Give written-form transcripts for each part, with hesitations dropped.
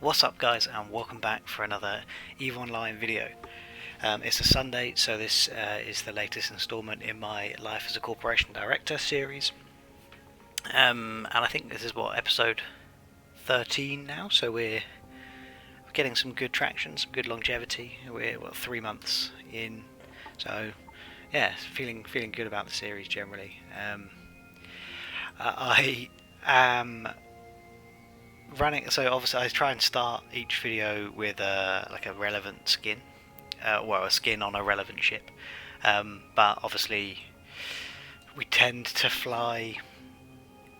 What's up guys, and welcome back for another EVE Online video. It's a Sunday, so this is the latest instalment in my Life as a Corporation Director series. And I think this is episode 13 now, so we're getting some good traction, some good longevity. We're 3 months in, so yeah, feeling good about the series generally. I am running, so obviously I try and start each video with like a relevant skin, a skin on a relevant ship, but obviously we tend to fly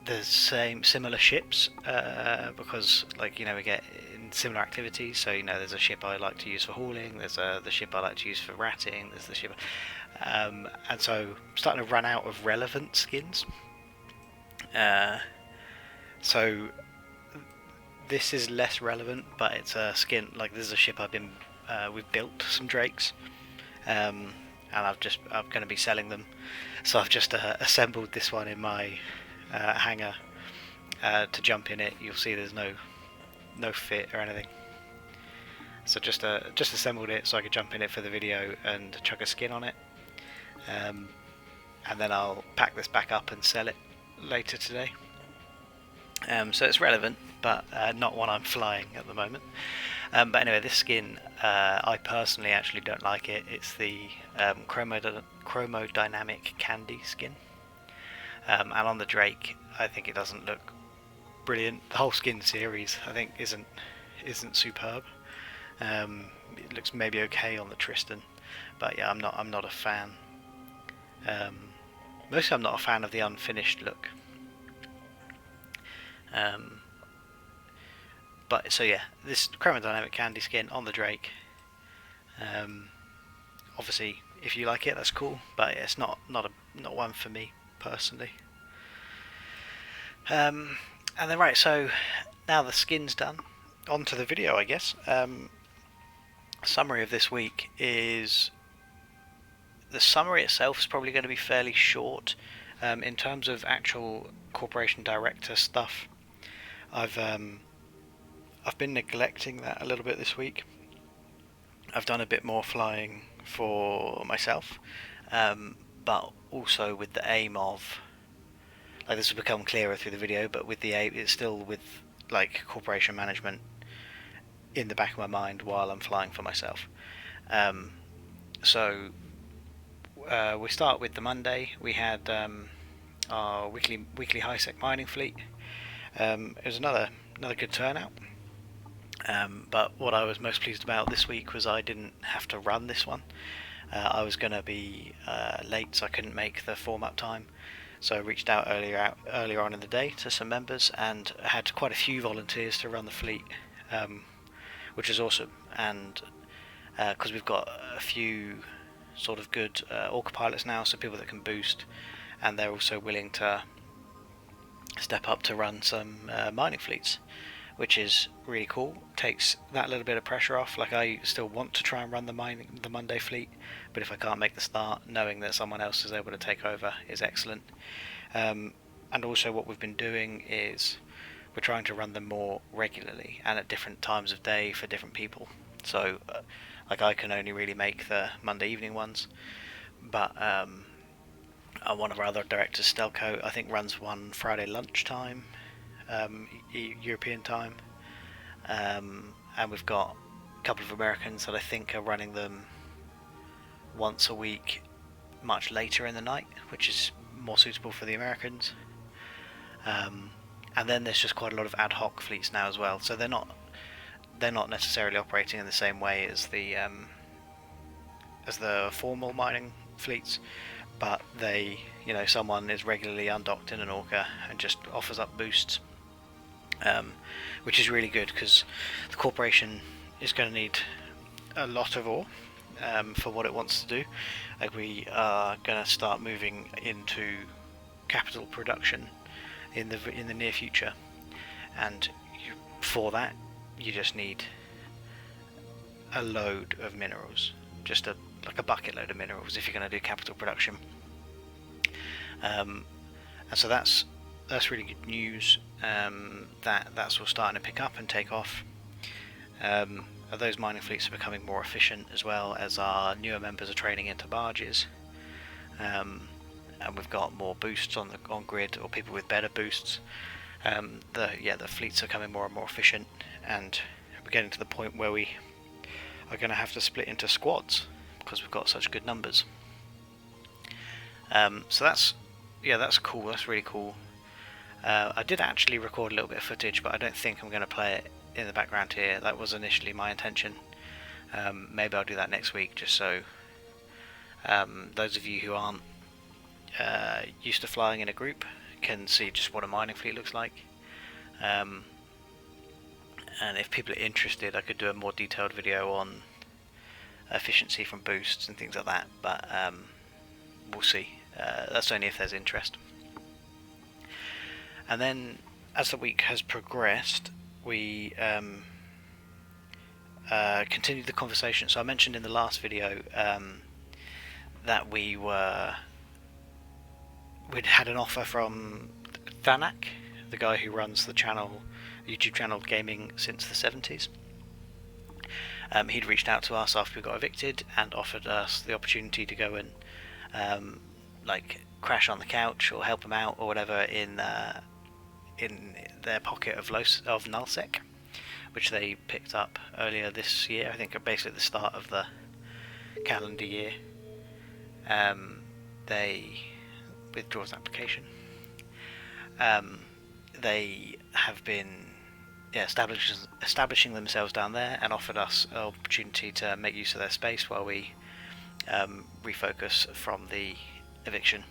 the similar ships because, like, we get in similar activities. So there's a ship I like to use for hauling, there's the ship I like to use for ratting, there's the ship, and so I'm starting to run out of relevant skins. So this is less relevant, but it's a skin. Like, this is a ship we've built some drakes, and I'm going to be selling them. So I've just assembled this one in my hangar to jump in it. You'll see there's no fit or anything. So just assembled it so I could jump in it for the video and chuck a skin on it, and then I'll pack this back up and sell it later today. So it's relevant, but not one I'm flying at the moment. But anyway, this skin, I personally actually don't like it. It's the chromodynamic candy skin, and on the Drake, I think it doesn't look brilliant. The whole skin series, I think, isn't superb. It looks maybe okay on the Tristan, but yeah, I'm not a fan. Mostly, I'm not a fan of the unfinished look. But so yeah, this chromodynamic candy skin on the Drake. Obviously, if you like it, that's cool, but it's not one for me personally. And then right, so now the skin's done, on to the video, I guess. Summary of this week is, the summary itself is probably going to be fairly short. In terms of actual corporation director stuff, I've been neglecting that a little bit this week. I've done a bit more flying for myself, but also with the aim of, like, this will become clearer through the video, but with the aim, it's still with, like, corporation management in the back of my mind while I'm flying for myself. So we start with the Monday. We had our weekly high-sec mining fleet. It was another good turnout. But what I was most pleased about this week was I didn't have to run this one. I was going to be late, so I couldn't make the form-up time. So I reached out earlier on in the day to some members, and I had quite a few volunteers to run the fleet, which is awesome. And because we've got a few sort of good orca pilots now, so people that can boost, and they're also willing to step up to run some mining fleets, which is really cool. Takes that little bit of pressure off. Like, I still want to try and run the Monday fleet, but if I can't make the start, knowing that someone else is able to take over is excellent. And also what we've been doing is we're trying to run them more regularly and at different times of day for different people. So like, I can only really make the Monday evening ones, but one of our other directors, Stelco, I think runs one Friday lunchtime, European time, and we've got a couple of Americans that I think are running them once a week, much later in the night, which is more suitable for the Americans. And then there's just quite a lot of ad hoc fleets now as well, so they're not necessarily operating in the same way as the formal mining fleets, but they, someone is regularly undocked in an orca and just offers up boosts, which is really good, because the corporation is going to need a lot of ore for what it wants to do. Like, we are going to start moving into capital production in the near future, and for that you just need a load of minerals, just like a bucket load of minerals if you're going to do capital production. And so that's really good news. That's all starting to pick up and take off. Those mining fleets are becoming more efficient, as well as our newer members are training into barges, and we've got more boosts on grid, or people with better boosts. The fleets are becoming more and more efficient, and we're getting to the point where we are going to have to split into squads because we've got such good numbers. So that's cool. That's really cool. I did actually record a little bit of footage, but I don't think I'm going to play it in the background here. That was initially my intention. Maybe I'll do that next week, just so those of you who aren't used to flying in a group can see just what a mining fleet looks like. And if people are interested, I could do a more detailed video on efficiency from boosts and things like that, but we'll see. That's only if there's interest. And then, as the week has progressed, we continued the conversation. So I mentioned in the last video that we'd had an offer from Thera, the guy who runs the YouTube channel Gaming Since the 70s. He'd reached out to us after we got evicted and offered us the opportunity to go and crash on the couch or help him out or whatever in their pocket of nullsec, which they picked up earlier this year. I think basically at the start of the calendar year. They withdraws an application. They have been establishing themselves down there and offered us an opportunity to make use of their space while we refocus from the eviction.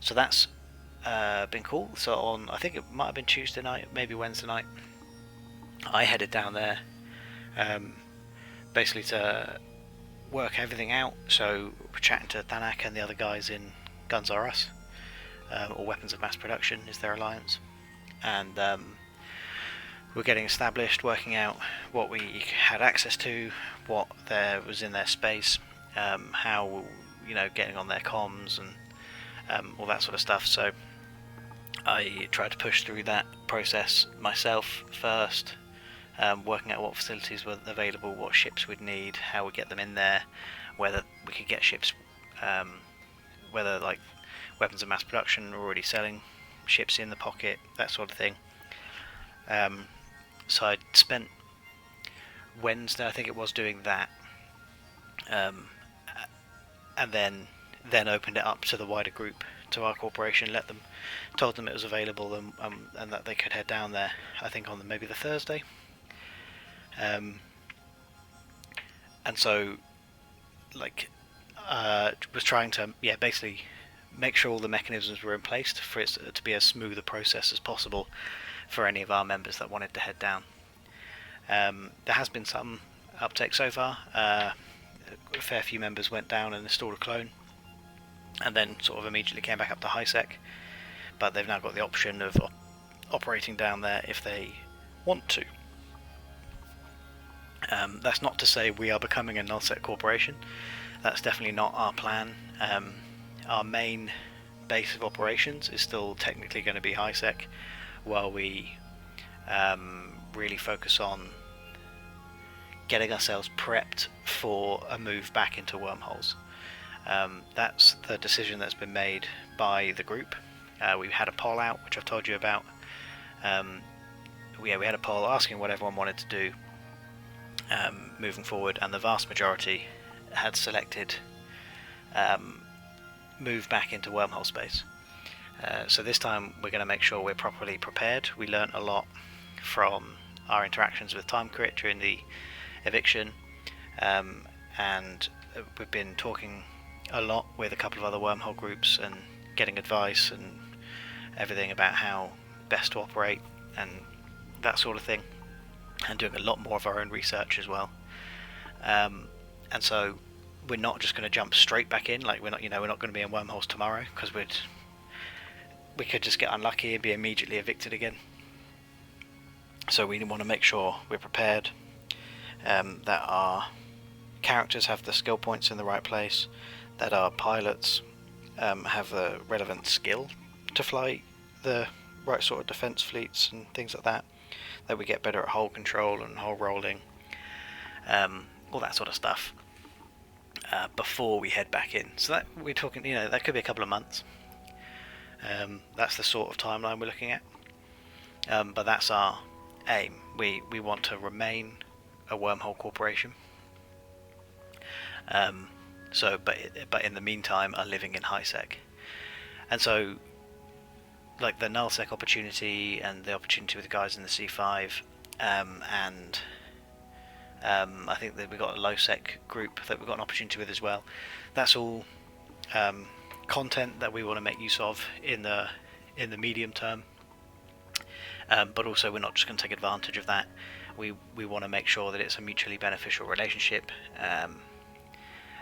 So that's been cool. So on, I think it might have been Tuesday night, maybe Wednesday night, I headed down there basically to work everything out. So we're chatting to Thanak and the other guys in Guns R Us, or Weapons of Mass Production is their alliance, and we're getting established, working out what we had access to, what there was in their space, how, getting on their comms and all that sort of stuff. So I tried to push through that process myself first, working out what facilities were available, what ships we'd need, how we get them in there, whether we could get ships, whether like Weapons of Mass Production are already selling ships in the pocket, that sort of thing. So I spent Wednesday, I think it was, doing that, and then opened it up to the wider group, to our corporation, told them it was available, and that they could head down there, I think on maybe the Thursday. And so was trying to basically make sure all the mechanisms were in place for it to be as smooth a process as possible for any of our members that wanted to head down. There has been some uptake so far. A fair few members went down and installed a clone, and then sort of immediately came back up to HiSec, but they've now got the option of operating down there if they want to. That's not to say we are becoming a nullsec corporation. That's definitely not our plan. Our main base of operations is still technically going to be HiSec, while we really focus on getting ourselves prepped for a move back into wormholes. That's the decision that's been made by the group. We had a poll out, which I've told you about. We had a poll asking what everyone wanted to do moving forward, and the vast majority had selected move back into wormhole space. So this time we're going to make sure we're properly prepared. We learnt a lot from our interactions with Time Crit during the eviction, and we've been talking a lot with a couple of other wormhole groups and getting advice and everything about how best to operate and that sort of thing, and doing a lot more of our own research as well. And so we're not just going to jump straight back in. Like we're not going to be in wormholes tomorrow, because we could just get unlucky and be immediately evicted again. So we want to make sure we're prepared, that our characters have the skill points in the right place, that our pilots have the relevant skill to fly the right sort of defense fleets and things like that, that we get better at hull control and hull rolling, all that sort of stuff, before we head back in. So that we're talking, that could be a couple of months. That's the sort of timeline we're looking at. But that's our aim. We want to remain a wormhole corporation. But in the meantime, are living in HiSec. And so, like the nullsec opportunity and the opportunity with the guys in the C5, and I think that we've got a low-sec group that we've got an opportunity with as well. That's all content that we want to make use of in the medium term. But also, we're not just going to take advantage of that. We want to make sure that it's a mutually beneficial relationship,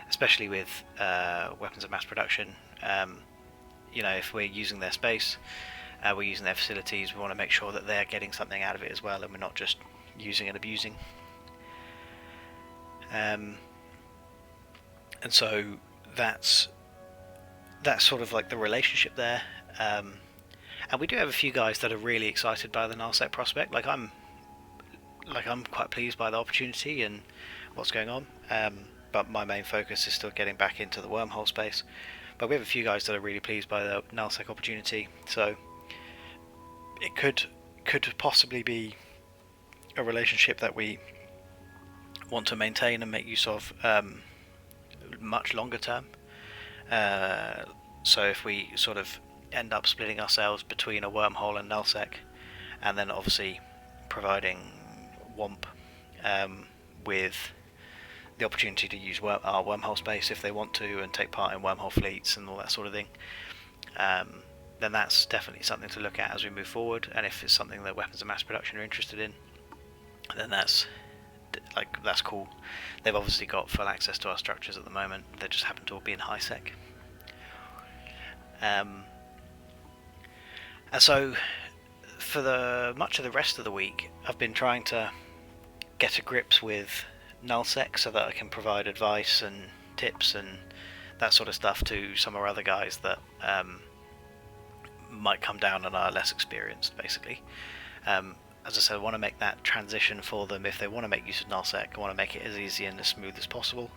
especially with weapons of mass production. If we're using their space, we're using their facilities, we want to make sure that they're getting something out of it as well, and we're not just using and abusing. And so that's sort of like the relationship there. And we do have a few guys that are really excited by the nullsec prospect. I'm quite pleased by the opportunity and what's going on. But my main focus is still getting back into the wormhole space. But we have a few guys that are really pleased by the nullsec opportunity. So it could possibly be a relationship that we want to maintain and make use of much longer term. So if we sort of end up splitting ourselves between a wormhole and nullsec, and then obviously providing WOMP with the opportunity to use our wormhole space if they want to, and take part in wormhole fleets and all that sort of thing, then that's definitely something to look at as we move forward. And if it's something that weapons of mass production are interested in, then that's cool. They've obviously got full access to our structures at the moment. They just happen to all be in HiSec. And so for much of the rest of the week, I've been trying to get to grips with nullsec so that I can provide advice and tips and that sort of stuff to some of our other guys that might come down and are less experienced, basically. As I said, I want to make that transition for them. If they want to make use of nullsec, I want to make it as easy and as smooth as possible.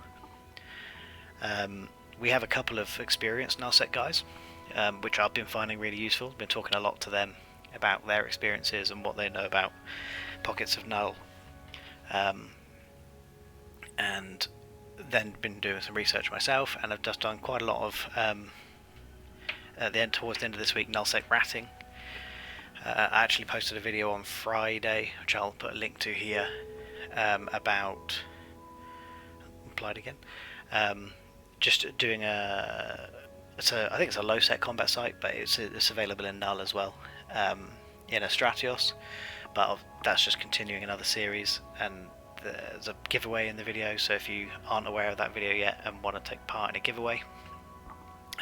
We have a couple of experienced nullsec guys, which I've been finding really useful. Been talking a lot to them about their experiences and what they know about pockets of null, and then been doing some research myself, and I've just done quite a lot of towards the end of this week, nullsec ratting. I actually posted a video on Friday, which I'll put a link to here, about applied again. Just doing I think it's a low sec combat site, but it's available in null as well, in a Stratios. But that's just continuing another series, and there's a giveaway in the video. So if you aren't aware of that video yet and want to take part in a giveaway,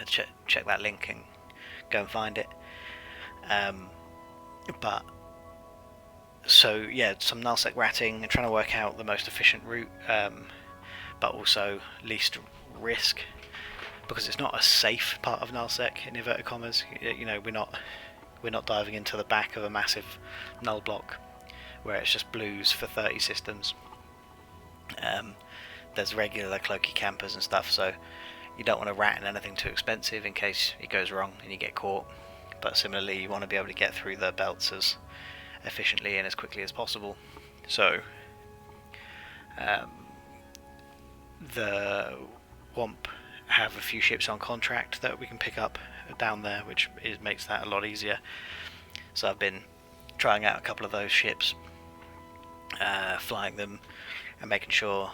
check that link and go and find it. But so yeah, some nullsec ratting and trying to work out the most efficient route, but also least risk, because it's not a safe part of nullsec in inverted commas. We're not diving into the back of a massive null block where it's just blues for 30 systems. There's regular cloaky campers and stuff, so you don't want to rat in anything too expensive in case it goes wrong and you get caught. But similarly, you want to be able to get through the belts as efficiently and as quickly as possible. So the WOMP have a few ships on contract that we can pick up down there, which makes that a lot easier. So I've been trying out a couple of those ships, flying them and making sure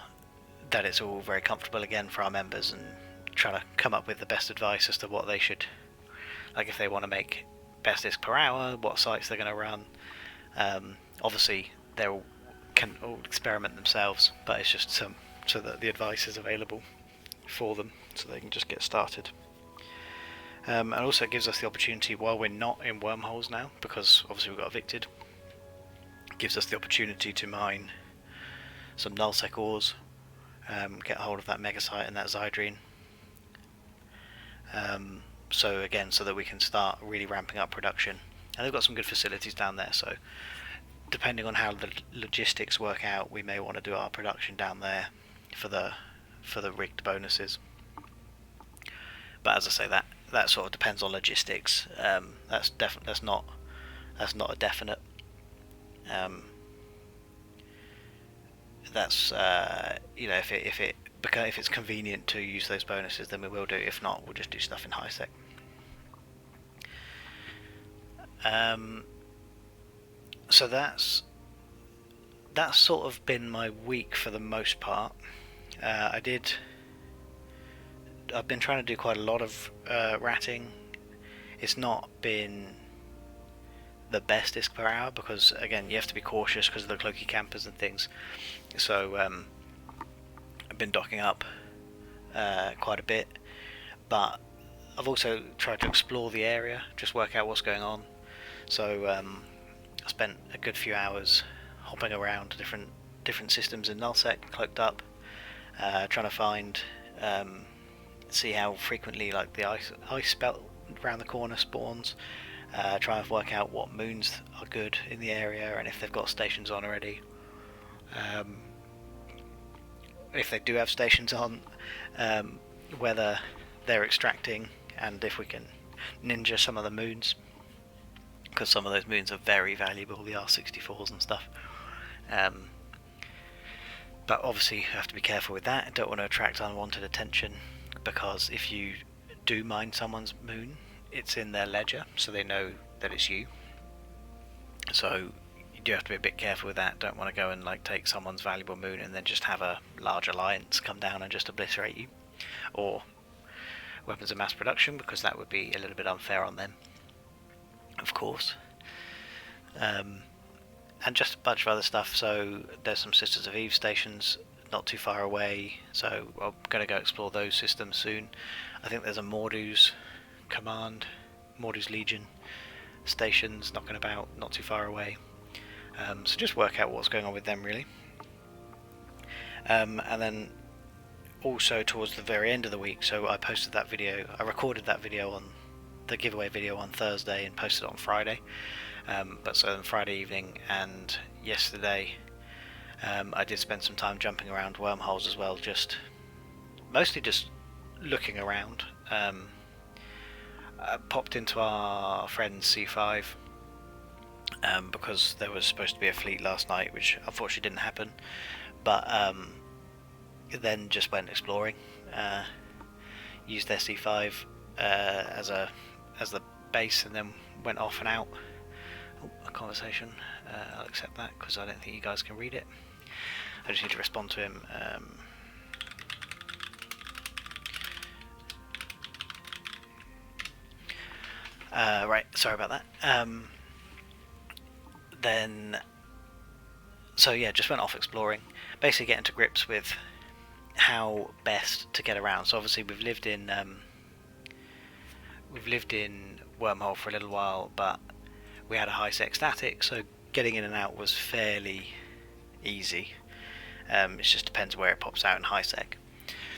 that it's all very comfortable again for our members, and trying to come up with the best advice as to what they should, like if they want to make best disk per hour, what sites they're going to run. Obviously they can all experiment themselves, but it's just so that the advice is available for them so they can just get started. And also it gives us the opportunity, while we're not in wormholes now, because obviously we got evicted, it gives us the opportunity to mine some nullsec ores, get a hold of that megasite and that Zydrine, so again, so that we can start really ramping up production. And they've got some good facilities down there, so depending on how the logistics work out, we may want to do our production down there for the rigged bonuses. But as I say, that sort of depends on logistics. That's not a definite. That's if it's convenient to use those bonuses, then we will do. If not, we'll just do stuff in high sec. So that's sort of been my week for the most part. I've been trying to do quite a lot of ratting. It's not been the best disk per hour because, again, you have to be cautious because of the cloaky campers and things. So I've been docking up quite a bit, but I've also tried to explore the area, just work out what's going on. So I spent a good few hours hopping around different systems in nullsec, cloaked up, trying to find, see how frequently like the ice belt around the corner spawns, trying to work out what moons are good in the area and if they've got stations on already. If they do have stations on, whether they're extracting and if we can ninja some of the moons, because some of those moons are very valuable, the R64s and stuff. But obviously you have to be careful with that. Don't want to attract unwanted attention, because if you do mine someone's moon, it's in their ledger, so they know that it's you. So you do have to be a bit careful with that. Don't want to go and like take someone's valuable moon and then just have a large alliance come down and just obliterate you, or weapons of mass production, because that would be a little bit unfair on them, of course. And just a bunch of other stuff. So there's some Sisters of Eve stations not too far away, so I'm going to go explore those systems soon. I think there's a Mordu's Command, Mordu's Legion stations knocking about not too far away. So just work out what's going on with them, really. And then also towards the very end of the week, so I posted that video, I recorded that video on the giveaway video on Thursday and posted it on Friday. But so on Friday evening and yesterday, I did spend some time jumping around wormholes as well, mostly just looking around. I popped into our friend's C5 because there was supposed to be a fleet last night, which unfortunately didn't happen. But then just went exploring, used their C5 as the base, and then went off and out. A conversation. I'll accept that because I don't think you guys can read it. I just need to respond to him. Right, sorry about that. So yeah, just went off exploring, basically getting to grips with how best to get around. So obviously we've lived in Wormhole for a little while, but we had a high sec static, so getting in and out was fairly easy. It just depends where it pops out in high sec.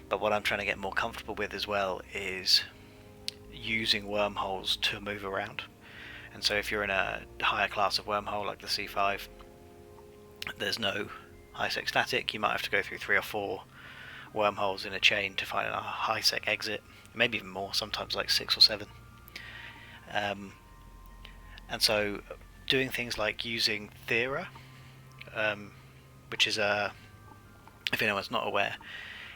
But what I'm trying to get more comfortable with as well is using wormholes to move around. And so if you're in a higher class of wormhole like the C5, there's no high sec static, you might have to go through 3 or 4 wormholes in a chain to find a high sec exit, maybe even more, sometimes like 6 or 7. And so doing things like using Thera, which is if anyone's not aware,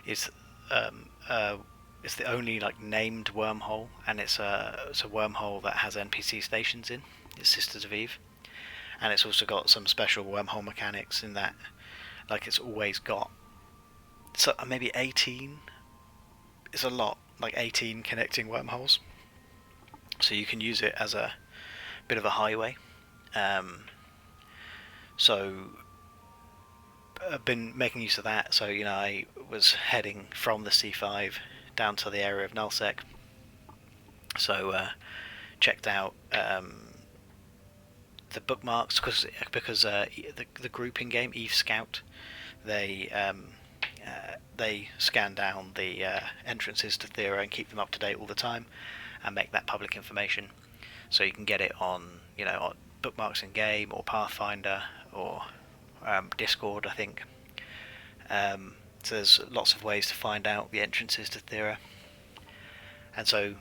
it's the only like named wormhole, and it's a wormhole that has NPC stations in. It's Sisters of Eve, and it's also got some special wormhole mechanics in that, like it's always got maybe 18. It's a lot, like 18 connecting wormholes, so you can use it as a bit of a highway. So I've been making use of that. So I was heading from the C5 down to the area of nullsec, so checked out the bookmarks, because the group in game Eve Scout, they scan down the entrances to Thera and keep them up to date all the time and make that public information, so you can get it on bookmarks in game or Pathfinder or Discord, I think. So there's lots of ways to find out the entrances to Thera, and so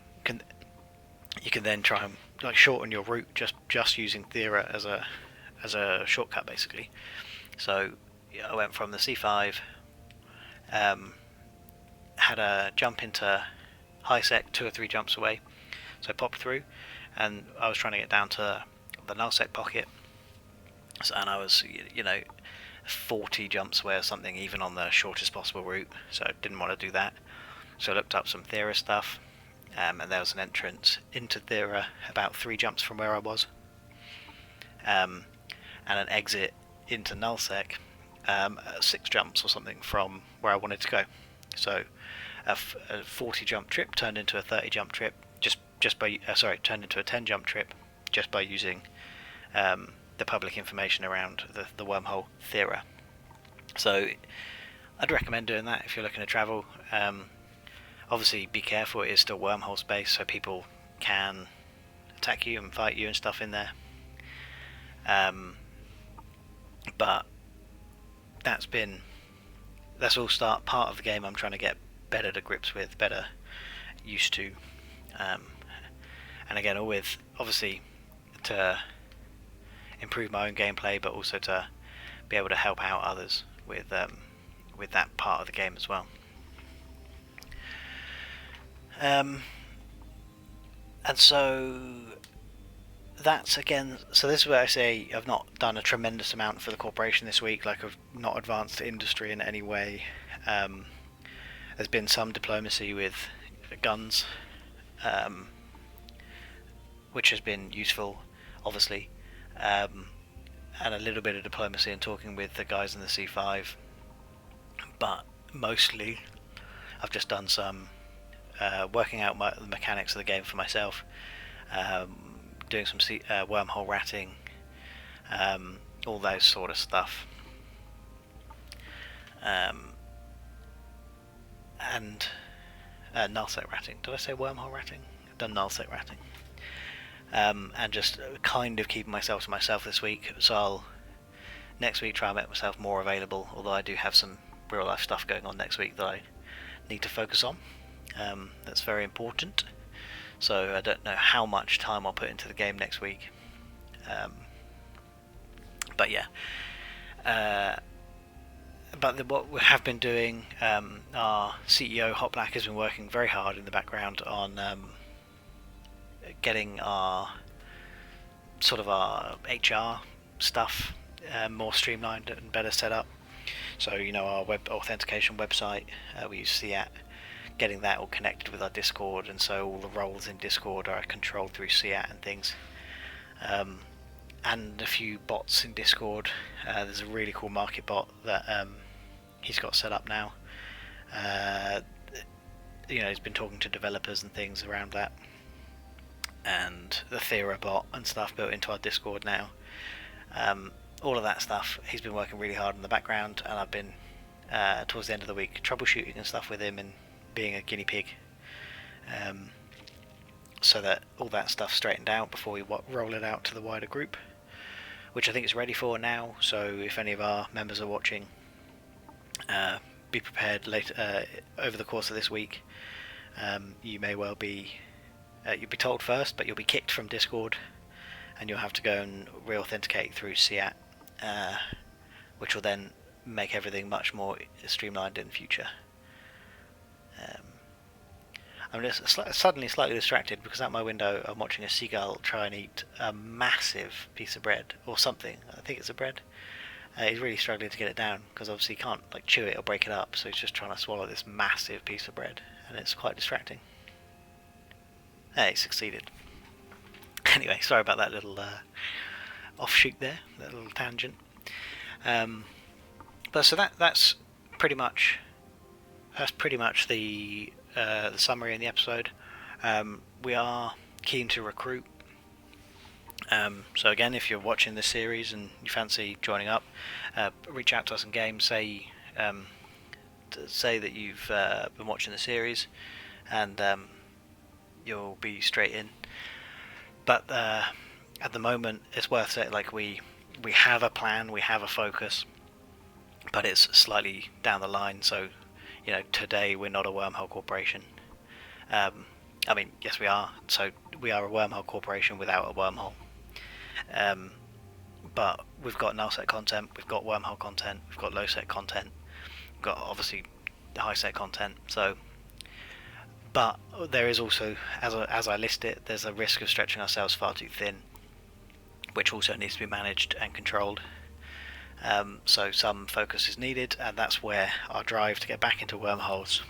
you can then try and like shorten your route just using Thera as a shortcut basically. So I went from the C5, had a jump into high sec 2 or 3 jumps away, so I popped through, and I was trying to get down to the null sec pocket, and I was 40 jumps away or something, even on the shortest possible route, so I didn't want to do that. So I looked up some Thera stuff, and there was an entrance into Thera about 3 jumps from where I was, and an exit into nullsec 6 jumps or something from where I wanted to go. So a 40 jump trip turned into a 30 jump trip turned into a 10 jump trip just by using the public information around the wormhole Thera. So I'd recommend doing that if you're looking to travel. Obviously be careful, it is still wormhole space, so people can attack you and fight you and stuff in there. But that's all part of the game I'm trying to get better to grips with, better used to, and again, all with obviously to improve my own gameplay, but also to be able to help out others with that part of the game as well. And so that's so this is where I say I've not done a tremendous amount for the corporation this week. Like, I've not advanced the industry in any way. There's been some diplomacy with guns, which has been useful, obviously, and a little bit of diplomacy and talking with the guys in the C5, but mostly I've just done some working out the mechanics of the game for myself, doing some wormhole ratting, all those sort of stuff, and nullsec ratting. Did I say wormhole ratting? I've done nullsec ratting, and just kind of keeping myself to myself this week. So I'll next week try and make myself more available, although I do have some real life stuff going on next week that I need to focus on. That's very important. So I don't know how much time I'll put into the game next week, but yeah. But what we have been doing, our CEO Hot Black has been working very hard in the background on getting our HR stuff more streamlined and better set up. So our web authentication website, we use CAT, getting that all connected with our Discord, and so all the roles in Discord are controlled through CAT and things, and a few bots in Discord. There's a really cool market bot that he's got set up now. He's been talking to developers and things around that, and the Thera bot and stuff built into our Discord now. All of that stuff, he's been working really hard in the background, and I've been towards the end of the week troubleshooting and stuff with him and being a guinea pig, so that all that stuff's straightened out before we roll it out to the wider group, which I think it's ready for now. So if any of our members are watching, be prepared later over the course of this week. You may well be you'll be told first, but you'll be kicked from Discord, and you'll have to go and re-authenticate through CAT, which will then make everything much more streamlined in the future. I'm just suddenly slightly distracted because out my window I'm watching a seagull try and eat a massive piece of bread or something. I think it's a bread. He's really struggling to get it down because obviously he can't chew it or break it up, so he's just trying to swallow this massive piece of bread, and it's quite distracting. He succeeded. Anyway, sorry about that little offshoot there, that little tangent. But so that's pretty much the summary in the episode. We are keen to recruit. So again, if you're watching this series and you fancy joining up, reach out to us in game. Say that you've been watching the series, and you'll be straight in. But at the moment, it's worth saying, like, we have a plan, we have a focus, but it's slightly down the line. So, today we're not a wormhole corporation. I mean, yes, we are. So we are a wormhole corporation without a wormhole. But we've got null set content, we've got wormhole content, we've got low set content, we've got obviously high set content. So, but there is also, as I list it, there's a risk of stretching ourselves far too thin, which also needs to be managed and controlled. So some focus is needed, and that's where our drive to get back into wormholes,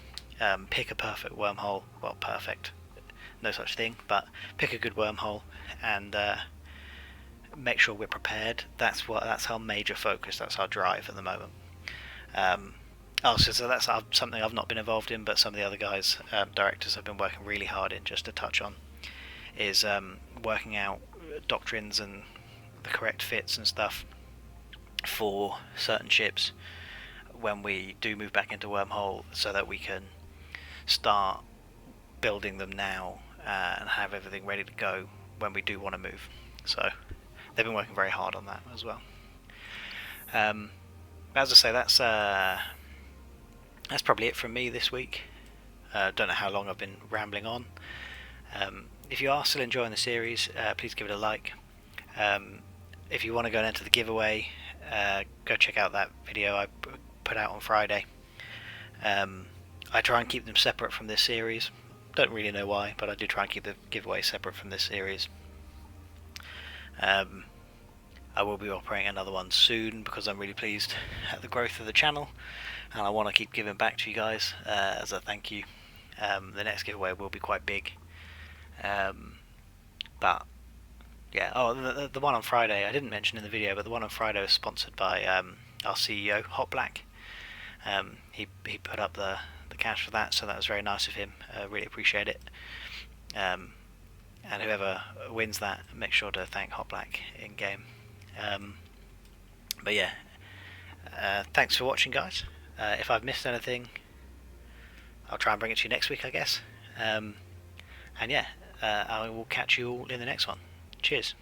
pick a perfect wormhole, well, perfect, no such thing, but pick a good wormhole and make sure we're prepared. That's our major focus. That's our drive at the moment. So that's something I've not been involved in, but some of the other guys, directors, have been working really hard in. Just to touch on, is working out doctrines and the correct fits and stuff for certain ships when we do move back into wormhole, so that we can start building them now and have everything ready to go when we do want to move. So they've been working very hard on that as well. As I say, that's probably it from me this week. Don't know how long I've been rambling on. If you are still enjoying the series, please give it a like. If you want to go and enter the giveaway, go check out that video I put out on Friday. I try and keep them separate from this series. Don't really know why, but I do try and keep the giveaway separate from this series. I will be operating another one soon because I'm really pleased at the growth of the channel, and I want to keep giving back to you guys as a thank you. The next giveaway will be quite big, but yeah. The one on Friday I didn't mention in the video, but the one on Friday was sponsored by our CEO, Hot Black. He put up the cash for that, so that was very nice of him. Really appreciate it. And whoever wins that, make sure to thank Hot Black in game. But yeah, thanks for watching, guys. If I've missed anything, I'll try and bring it to you next week, I guess. And yeah, I will catch you all in the next one. Cheers.